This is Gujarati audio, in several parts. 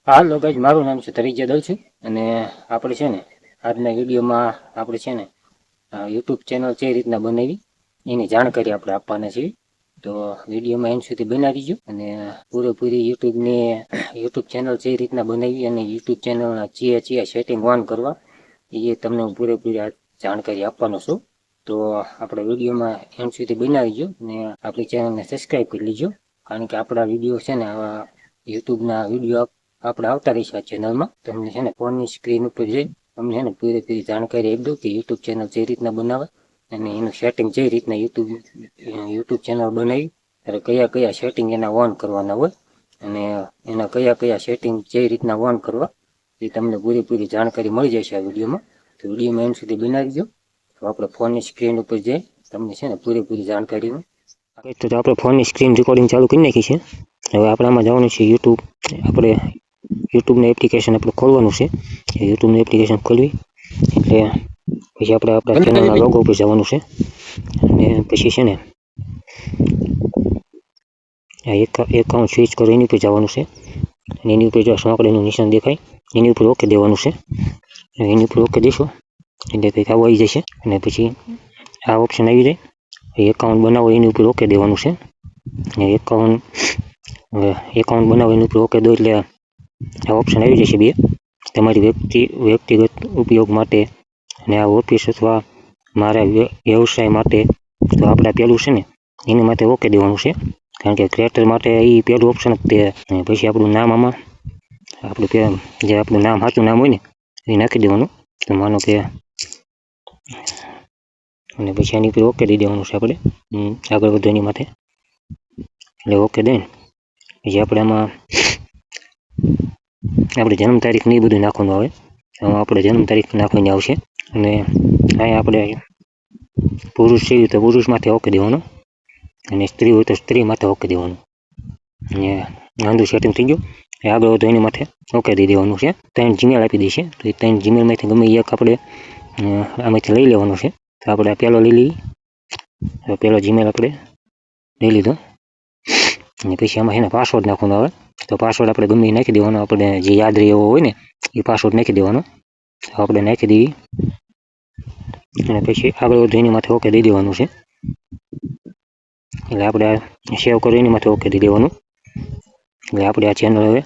હાલો ગાઈસ, મારું નામ છે તરીજા દલ છે અને આપણે છે ને આજના વિડીયોમાં આપણે છે ને યુટ્યુબ ચેનલ જે રીતના બનાવી એની જાણકારી આપણે આપવાના છીએ. તો વિડીયોમાં એન્ડ સુધી બના રહીજો અને પૂરેપૂરી યુટ્યુબ ચેનલ જે રીતના બનાવી અને યુટ્યુબ ચેનલના જે સેટિંગ ઓન કરવા એ તમને હું પૂરેપૂરી જાણકારી આપવાનો છું. તો આપણે વિડીયોમાં એન્ડ સુધી બના રહીજો અને આપણી ચેનલને સબસ્ક્રાઈબ કરી લીજો, કારણ કે આપણા વિડીયો છે ને આવા યુટ્યુબના વિડીયો આપણે આવતા રહીશું આ ચેનલમાં. તમને છે ને ફોનની સ્ક્રીન ઉપર જઈ તમને છે ને પૂરેપૂરી જાણકારી આપી દઉં કે યુટ્યુબ ચેનલ જે રીતના બનાવે અને એનું સેટિંગ જે રીતના યુટ્યુબ ચેનલ બનાવી ત્યારે કયા કયા સેટિંગ એના ઓન કરવાના હોય અને એના કયા કયા સેટિંગ જે રીતના ઓન કરવા એ તમને પૂરેપૂરી જાણકારી મળી જશે આ વિડીયોમાં. તો વિડીયોમાં એન્ડ સુધી બનાવી દો. તો આપણે ફોનની સ્ક્રીન ઉપર જઈ તમને છે ને પૂરેપૂરી જાણકારી તો આપણે ફોનની સ્ક્રીન રેકોર્ડિંગ ચાલુ કરી નાખી છે. હવે આપણે આમાં જવાનું છે યુટ્યુબનું એપ્લિકેશન આપણે ખોલવાનું છે. યુટ્યુબનું એપ્લિકેશન ખોલવી એટલે પછી આપણે આપણા ચેનલના લોગો ઉપર જવાનું છે અને પછી છે ને એકાઉન્ટ સ્વિચ કરો એની ઉપર જવાનું છે અને એની ઉપર જો સાંકળીનું નિશાન દેખાય એની ઉપર ઓકે દેવાનું છે. એની ઉપર ઓકે દેશો એટલે કંઈક આવું આવી જશે અને પછી આ ઓપ્શન આવી જાય. એકાઉન્ટ બનાવો એની ઉપર ઓકે દેવાનું છે. એકાઉન્ટ બનાવો એની ઉપર ઓકે દો એટલે આ ઓપ્શન આવી જશે બે, તમારી વ્યક્તિગત ઉપયોગ માટે અને આ ઓફિસ અથવા મારા વ્યવસાય માટે. તો આપણે પેલું છે ને એની માટે ઓકે દેવાનું છે, કારણ કે ક્રિએટર માટે એ પહેલું ઓપ્શન જ તે. પછી આપણું નામ આમાં જે આપણું નામ સાચું નામ હોય ને એ નાખી દેવાનું. તો માનો કે અને પછી એની પર ઓકે દઈ દેવાનું છે આપણે આગળ વધો એની માથે. એટલે ઓકે દઈને પછી આપણે આમાં આપણે જન્મ તારીખ ને એ બધું નાખવાનું આવે. આમાં આપણે જન્મ તારીખ નાખવાની આવશે અને અહીંયા આપણે પુરુષ છે તો પુરુષમાંથી ઓકે દેવાનું અને સ્ત્રી હોય તો સ્ત્રી માથે ઓકે દેવાનું. અને આંધું સેટિંગ થઈ ગયું. આગળ વધો એની માથે ઓકે દઈ દેવાનું છે. 3 જીમેલ આપી દઈશે તો એ 3 જીમેલમાંથી ગમે એક આપણે આમાંથી લઈ લેવાનું છે. તો આપણે પહેલો લઈ લઈએ. પહેલો જીમેલ આપણે લઈ લીધો અને પછી આમાં એના પાસવર્ડ નાખવાનો આવે. તો પાસવર્ડ આપણે ગમે એ નાખી દેવાનો, આપણે જે યાદ રહે એવો હોય ને એ પાસવર્ડ નાખી દેવાનો. આપણે નાખી દઈએ અને પછી આગળ વધુ એની માથે ઓકે દઈ દેવાનું છે. એટલે આપણે સેવ કરો એની માથે ઓકે દઈ દેવાનું. એટલે આપણે આ ચેનલ હવે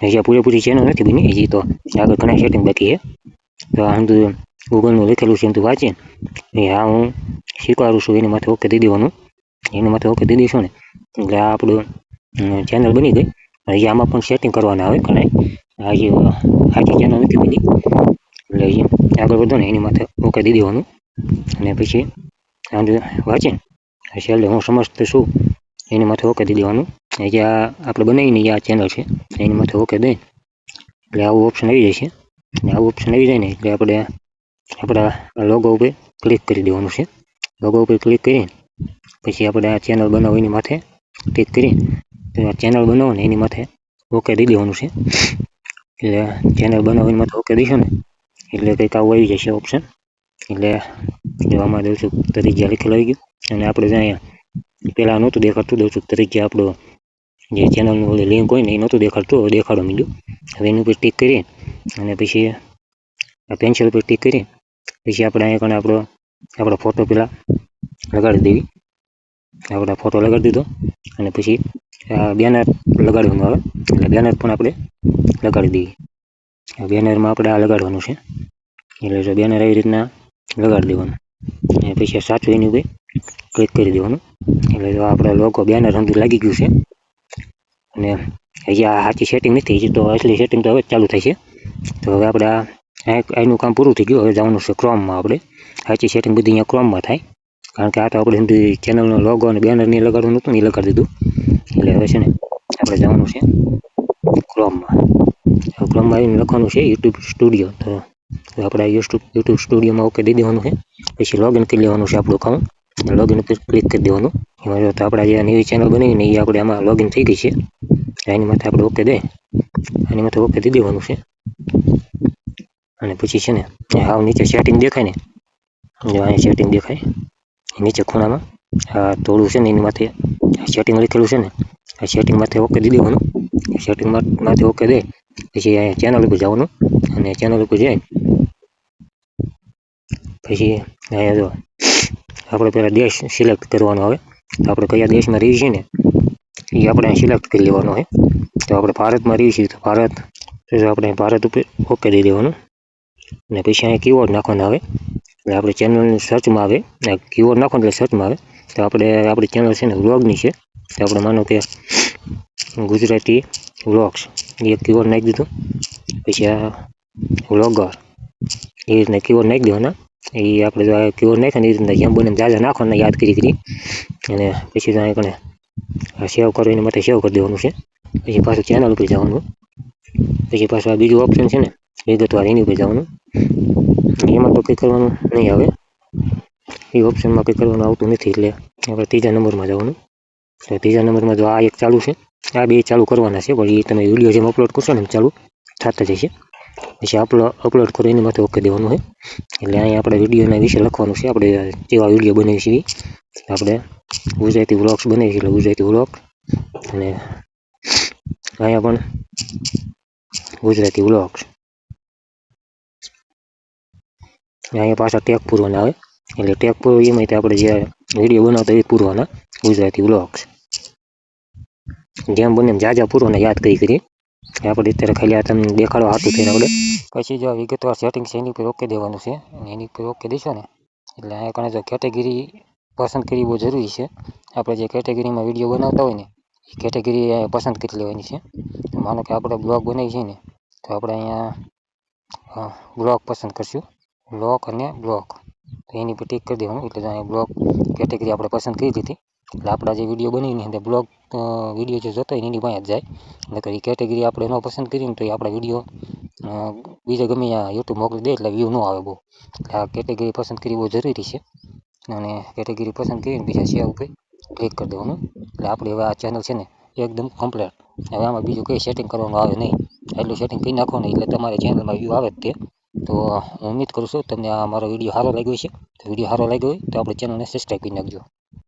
હજી પૂરેપૂરી ચેનલ નથી બની હજી, તો આગળ ઘણા સેટિંગ બાકી છે. તો આ બધું ગૂગલનું લખેલું છે એમ તું વાંચે એ હા હું સ્વીકારું છું એની માથે ઓકે દઈ દેવાનું. એની માથે ઓકે દઈ દઈશું ને એટલે આ આપણું ચેનલ બની ગઈ. હજી આમાં પણ સેટિંગ કરવાના આવે, કારણ હજી આખી ચેનલ નથી બની એટલે હજી આગળ વધો ને એની માથે ઓકે દઈ દેવાનું. અને પછી આ વાંચે છેલ્લે હું સમજતો છું એની માથે ઓકે દઈ દેવાનું. જે આપણે બનાવીને આ ચેનલ છે એની માથે ઓકે દઈ એટલે આવું ઓપ્શન આવી જશે. અને આવું ઓપ્શન આવી જાય ને એટલે આપણે આપણા લોગો ઉપર ક્લિક કરી દેવાનું છે. લોગો ઉપર ક્લિક કરી પછી આપણે આ ચેનલ બનાવો એની માથે ક્લિક કરી ચેનલ બનાવો ને એની માથે ઓકે દઈ દેવાનું છે. એટલે ચેનલ બનાવો એની માથે ઓકે દઈશું ને એટલે કંઈક આવું આવી જશે ઓપ્શન. એટલે જોવામાં દર્શક તરીકે લખેલું આવી ગયું અને આપણે અહીંયા પહેલાં નહોતું દેખાડતું દર્શક તરીકે આપણો જે ચેનલનું ઓલી લિંક હોય ને એ નહોતું દેખાડતું, હવે દેખાડવા માંડ્યું. હવે એની ઉપર ટિક કરી અને પછી આ પેન્સિલ ઉપર ટિક કરી પછી આપણે અહીંયા કણે આપણો ફોટો પહેલાં લગાડી દેવી. આપણે ફોટો લગાડી દીધો અને પછી બેનર લગાડવાનું આવે એટલે બેનર પણ આપણે લગાડી દઈએ. બેનરમાં આપણે આ લગાડવાનું છે એટલે જો બેનર આવી રીતના લગાડી દેવાનું અને પછી સાચું એની ઉપર ક્લિક કરી દેવાનું. એટલે જો આપણે લોગો બેનર અંદર લાગી ગયું છે. અને હજી આ સાચી સેટિંગ નથી, હજી તો અસલી સેટિંગ તો હવે ચાલુ થાય છે. તો હવે આપણે આનું કામ પૂરું થઈ ગયું. હવે જવાનું છે ક્રોમમાં. આપણે સાચી સેટિંગ બધી અહીંયા ક્રોમમાં થાય, કારણ કે આ તો આપણે ચેનલનો લોગો અને બેનર નહીં લગાડવાનું હતું ને એ લગાડી દીધું. એટલે હવે છે ને આપણે જવાનું છે ક્રોમમાં. ક્રોમમાં આવીને લખવાનું છે યુટ્યુબ સ્ટુડિયો. તો આપણે યુટ્યુબ સ્ટુડિયોમાં ઓકે દઈ દેવાનું છે. પછી લોગિન કરી લેવાનું છે આપણું અકાઉન્ટ. લોગિન ઉપર ક્લિક કરી દેવાનું. એમાં જો તો આપણે જે નવી ચેનલ બનાવીને એ આપણે આમાં લોગિન થઈ ગઈ છે. એની માથે આપણે ઓકે દે એની માથે ઓકે દઈ દેવાનું છે. અને પછી છે ને હાવ નીચે સેટિંગ દેખાય ને, જો અહીંયા સેટિંગ દેખાય નીચે ખૂણામાં આ થોડું છે ને એની માથે સેટિંગ લખેલું છે ને આ સેટિંગ માથે ઓકે દઈ દેવાનું. સેટિંગ માથે ઓકે દે પછી અહીંયા ચેનલ ઉપર જવાનું અને ચેનલ ઉપર જઈ પછી અહીંયા જો આપણે પહેલાં દેશ સિલેક્ટ કરવાનો આવે. તો આપણે કયા દેશમાં રહીએ છીએ ને એ આપણે સિલેક્ટ કરી લેવાનો હોય. તો આપણે ભારતમાં રહીએ છીએ તો ભારત, તો આપણે ભારત ઉપર ઓકે દઈ દેવાનું. અને પછી અહીંયા કીવર્ડ નાખવાના આવે. એટલે આપણે ચેનલની સર્ચમાં આવે, કીવર્ડ નાખો એટલે સર્ચમાં આવે. તો આપણી ચેનલ છે ને વ્લોગની છે. તો આપણે માનો કે ગુજરાતી વ્લોગ્સ એ કીવર્ડ નાખી દીધું. પછી આ વ્લોગર એ રીતના કીવર્ડ નાખી દેવાના. એ આપણે જો આ કીવર્ડ નાખ્યા ને એ રીતના જેમ બને જાજા નાખવાના યાદ કરી અને પછી તો અહીંયા સેવ કરો એના માટે સેવ કરી દેવાનું છે. પછી પાછું ચેનલ ઉપર જવાનું. પછી પાછું આ બીજું ઓપ્શન છે ને વિગતવાર એની ઉપર જવાનું. એમાં તો કંઈ કરવાનું નહીં આવે, એ ઓપ્શનમાં કંઈ કરવાનું આવતું નથી. એટલે આપણે ત્રીજા નંબરમાં જવાનું. તો ત્રીજા નંબરમાં જો આ એક ચાલુ છે, આ બે ચાલુ કરવાના છે, પણ એ તમે વિડીયો જેમ અપલોડ કરશો ને એમ ચાલુ થતા જશે. પછી અપલોડ કરો એની માટે ઓકે દેવાનું હોય. એટલે અહીંયા આપણે વિડીયોના વિશે લખવાનું છે. આપણે જેવા વિડીયો બનાવીએ છીએ આપણે ગુજરાતી વ્લોગ્સ બનાવીએ છીએ એટલે ગુજરાતી વ્લોગ, અને અહીંયા પણ ગુજરાતી વ્લોગ્સ. અહીંયા પાછા ટેગ પૂરવાના આવે. એટલે ટેગ પૂરો એમાં આપણે જે વિડીયો બનાવતા એ પૂરવાના ગુજરાતી વ્લોગ્સ. જેમ બને એમ જાજા પૂરવાના યાદ કરી આપણે અત્યારે ખાલી આ તમને દેખાડવા હાથું થઈને આપણે પછી જો વિગતવાર સેટિંગ છે એની ઉપર ઓકે દેવાનું છે. અને એની ઉપર ઓકે દેશો ને એટલે અહીંયા કણે જો કેટેગરી પસંદ કરવી બહુ જરૂરી છે. આપણે જે કેટેગરીમાં વિડીયો બનાવતા હોય ને એ કેટેગરી પસંદ કરી લેવાની છે. તો માનો કે આપણે બ્લોગ બનાવી છે ને તો આપણે અહીંયા બ્લોગ પસંદ કરશું, બ્લોગ અને બ્લોગ. તો એની પર ટિક કરી દેવાનું. એટલે અહીંયા બ્લોગ કેટેગરી આપણે પસંદ કરી દીધી. એટલે આપણા જે વિડીયો બનાવીને અંદર બ્લોગ વિડીયો જે જોતો હોય એની પાસે જ જાય. એટલે એ કેટેગરી આપણે ન પસંદ કરીને તો એ આપણા વિડીયો બીજે ગમે ત્યાં યુટ્યુબ મોકલી દે એટલે વ્યૂ ન આવે બહુ. એટલે આ કેટેગરી પસંદ કરવી બહુ જરૂરી છે. અને કેટેગરી પસંદ કરીને બીજા સેવ ઉપર ક્લિક કરી દેવાનું. એટલે આપણે હવે આ ચેનલ છે ને એકદમ કમ્પ્લીટ. હવે આમાં બીજું કંઈ સેટિંગ કરવાનું આવે નહીં. એટલું સેટિંગ કરી નાખવાનું એટલે તમારે ચેનલમાં વ્યૂ આવે જ તે. તો હું ઉમ્મીદ કરું છું તમને આ મારો વિડીયો સારો લાગ્યો છે. તો વિડીયો સારો લાગ્યો હોય તો આપણે ચેનલને સબસ્ક્રાઈબ કરી નાખજો.